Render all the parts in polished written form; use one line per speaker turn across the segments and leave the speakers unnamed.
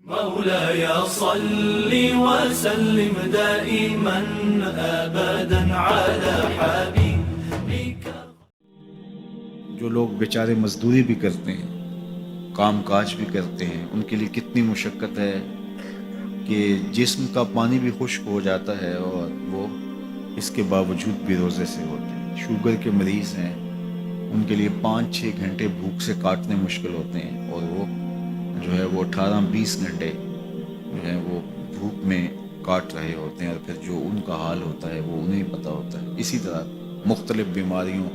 مولاي صل وسلم دائما ابدا على حبيبك.
جو لوگ بیچارے مزدوری بھی کرتے ہیں، کام کاج بھی کرتے ہیں، ان کے لیے کتنی مشقت ہے کہ جسم کا پانی بھی خشک ہو جاتا ہے اور وہ اس کے باوجود بھی روزے سے ہوتے ہیں. شوگر کے مریض ہیں، ان کے لیے 5-6 گھنٹے بھوک سے کاٹنے مشکل ہوتے ہیں اور وہ جو ہے وہ 18-20 گھنٹے جو ہے وہ بھوک میں کاٹ رہے ہوتے ہیں، اور پھر جو ان کا حال ہوتا ہے وہ انہیں پتہ ہوتا ہے. اسی طرح مختلف بیماریوں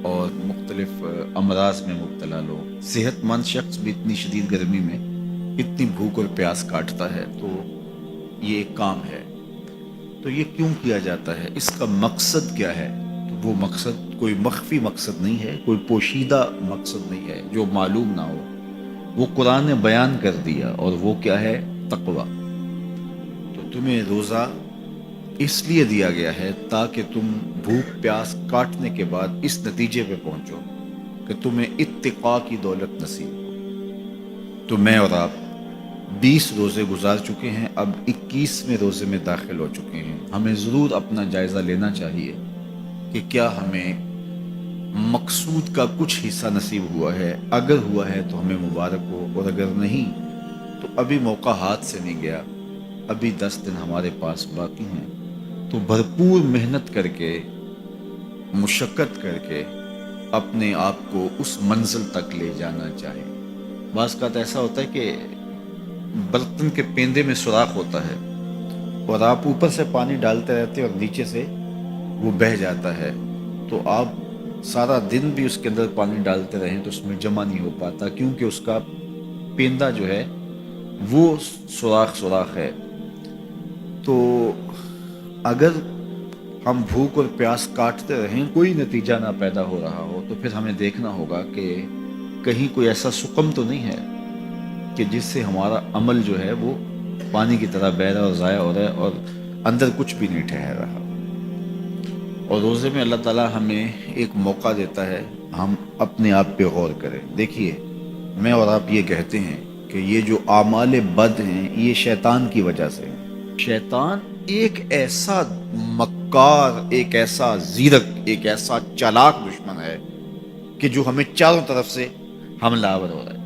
اور مختلف امراض میں مبتلا لوگ، صحت مند شخص بھی اتنی شدید گرمی میں اتنی بھوک اور پیاس کاٹتا ہے. تو یہ ایک کام ہے. تو یہ کیوں کیا جاتا ہے؟ اس کا مقصد کیا ہے؟ تو وہ مقصد کوئی مخفی مقصد نہیں ہے، کوئی پوشیدہ مقصد نہیں ہے جو معلوم نہ ہو. وہ قرآن نے بیان کر دیا، اور وہ کیا ہے؟ تقوی. تو تمہیں روزہ اس لیے دیا گیا ہے تاکہ تم بھوک پیاس کاٹنے کے بعد اس نتیجے پہ پہنچو کہ تمہیں اتقاء کی دولت نصیب ہو. تو میں اور آپ 20 روزے گزار چکے ہیں، اب 21ویں روزے میں داخل ہو چکے ہیں. ہمیں ضرور اپنا جائزہ لینا چاہیے کہ کیا ہمیں مقصود کا کچھ حصہ نصیب ہوا ہے. اگر ہوا ہے تو ہمیں مبارک ہو، اور اگر نہیں تو ابھی موقع ہاتھ سے نہیں گیا، ابھی 10 دن ہمارے پاس باقی ہیں. تو بھرپور محنت کر کے، مشقت کر کے اپنے آپ کو اس منزل تک لے جانا چاہیے. بعض اوقات ایسا ہوتا ہے کہ برتن کے پیندے میں سوراخ ہوتا ہے اور آپ اوپر سے پانی ڈالتے رہتے اور نیچے سے وہ بہہ جاتا ہے. تو آپ سارا دن بھی اس کے اندر پانی ڈالتے رہیں تو اس میں جمع نہیں ہو پاتا، کیونکہ اس کا پیندہ جو ہے وہ سوراخ ہے. تو اگر ہم بھوک اور پیاس کاٹتے رہیں، کوئی نتیجہ نہ پیدا ہو رہا ہو، تو پھر ہمیں دیکھنا ہوگا کہ کہیں کوئی ایسا سقم تو نہیں ہے کہ جس سے ہمارا عمل جو ہے وہ پانی کی طرح بہہ رہا اور ضائع ہو رہا ہے اور اندر کچھ بھی نہیں ٹھہر رہا. اور روزے میں اللہ تعالیٰ ہمیں ایک موقع دیتا ہے ہم اپنے آپ پہ غور کریں. دیکھیے، میں اور آپ یہ کہتے ہیں کہ یہ جو اعمال بد ہیں یہ شیطان کی وجہ سے. شیطان ایک ایسا مکار، ایک ایسا زیرک، ایک ایسا چالاک دشمن ہے کہ جو ہمیں چاروں طرف سے حملہ آور ہو رہا ہے.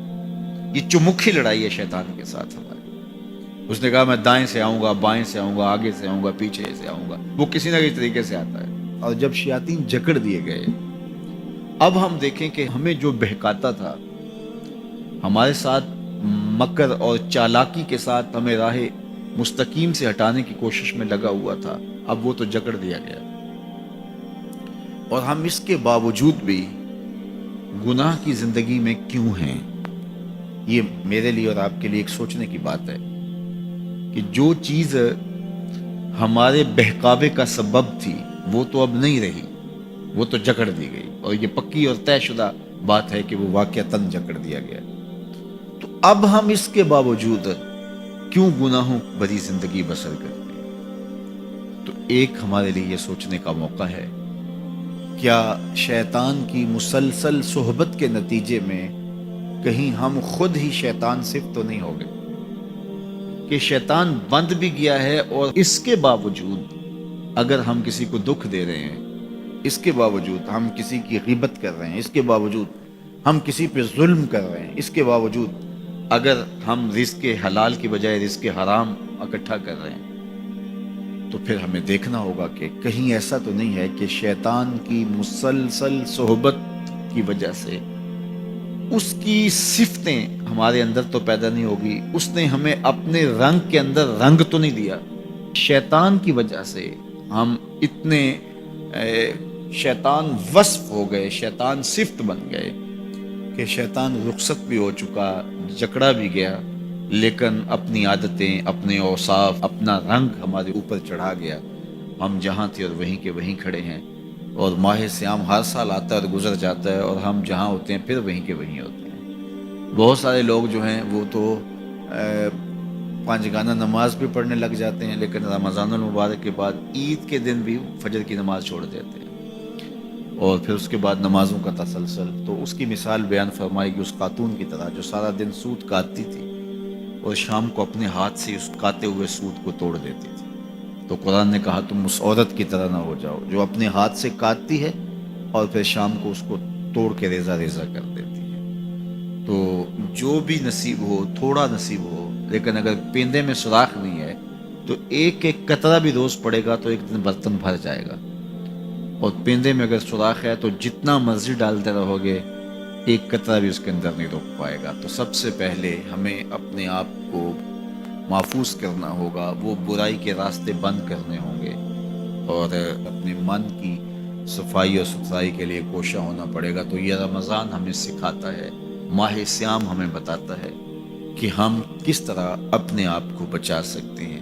یہ چمکھی لڑائی ہے شیطان کے ساتھ ہماری. اس نے کہا میں دائیں سے آؤں گا، بائیں سے آؤں گا، آگے سے آؤں گا، پیچھے سے آؤں گا. وہ کسی نہ کسی طریقے سے آتا ہے. اور جب شیاطین جکڑ دیے گئے، اب ہم دیکھیں کہ ہمیں جو بہکاتا تھا، ہمارے ساتھ مکر اور چالاکی کے ساتھ ہمیں راہ مستقیم سے ہٹانے کی کوشش میں لگا ہوا تھا، اب وہ تو جکڑ دیا گیا. اور ہم اس کے باوجود بھی گناہ کی زندگی میں کیوں ہیں؟ یہ میرے لیے اور آپ کے لیے ایک سوچنے کی بات ہے کہ جو چیز ہمارے بہکاوے کا سبب تھی وہ تو اب نہیں رہی، وہ تو جکڑ دی گئی. اور یہ پکی اور طے شدہ بات ہے کہ وہ واقعتاً جکڑ دیا گیا. تو اب ہم اس کے باوجود کیوں گناہوں بھری زندگی بسر کرتے ہیں؟ تو ایک ہمارے لیے یہ سوچنے کا موقع ہے، کیا شیطان کی مسلسل صحبت کے نتیجے میں کہیں ہم خود ہی شیطان صفت تو نہیں ہو گئے کہ شیطان بند بھی گیا ہے، اور اس کے باوجود اگر ہم کسی کو دکھ دے رہے ہیں، اس کے باوجود ہم کسی کی غیبت کر رہے ہیں، اس کے باوجود ہم کسی پہ ظلم کر رہے ہیں، اس کے باوجود اگر ہم رزق حلال کی بجائے رزق حرام اکٹھا کر رہے ہیں، تو پھر ہمیں دیکھنا ہوگا کہ کہیں ایسا تو نہیں ہے کہ شیطان کی مسلسل صحبت کی وجہ سے اس کی صفتیں ہمارے اندر تو پیدا نہیں ہوگی، اس نے ہمیں اپنے رنگ کے اندر رنگ تو نہیں دیا. شیطان کی وجہ سے ہم اتنے شیطان وصف ہو گئے، شیطان صفت بن گئے کہ شیطان رخصت بھی ہو چکا، جکڑا بھی گیا، لیکن اپنی عادتیں، اپنے اوصاف، اپنا رنگ ہمارے اوپر چڑھا گیا. ہم جہاں تھے اور وہیں کے وہیں کھڑے ہیں. اور ماہ سیام ہر سال آتا ہے اور گزر جاتا ہے، اور ہم جہاں ہوتے ہیں پھر وہیں کے وہیں ہوتے ہیں. بہت سارے لوگ جو ہیں وہ تو 5 گانہ نماز بھی پڑھنے لگ جاتے ہیں، لیکن رمضان المبارک کے بعد عید کے دن بھی فجر کی نماز چھوڑ دیتے ہیں، اور پھر اس کے بعد نمازوں کا تسلسل. تو اس کی مثال بیان فرمائے گی اس خاتون کی طرح جو سارا دن سوت کاٹتی تھی اور شام کو اپنے ہاتھ سے اس کاتے ہوئے سود کو توڑ دیتی تھی۔ تو قرآن نے کہا تم اس عورت کی طرح نہ ہو جاؤ جو اپنے ہاتھ سے کاٹتی ہے اور پھر شام کو اس کو توڑ کے ریزہ ریزہ کر دیتی ہے۔ تو جو بھی نصیب ہو، تھوڑا نصیب ہو، لیکن اگر پیندے میں سوراخ نہیں ہے تو ایک ایک قطرہ بھی روز پڑے گا تو ایک دن برتن بھر جائے گا، اور پیندے میں اگر سوراخ ہے تو جتنا مرضی ڈالتے رہو گے ایک قطرہ بھی اس کے اندر نہیں روک پائے گا۔ تو سب سے پہلے ہمیں اپنے آپ کو محفوظ کرنا ہوگا، وہ برائی کے راستے بند کرنے ہوں گے، اور اپنے من کی صفائی اور ستھرائی کے لیے کوشاں ہونا پڑے گا۔ تو یہ رمضان ہمیں سکھاتا ہے، ماہ سیام ہمیں بتاتا ہے کہ ہم کس طرح اپنے آپ کو بچا سکتے ہیں۔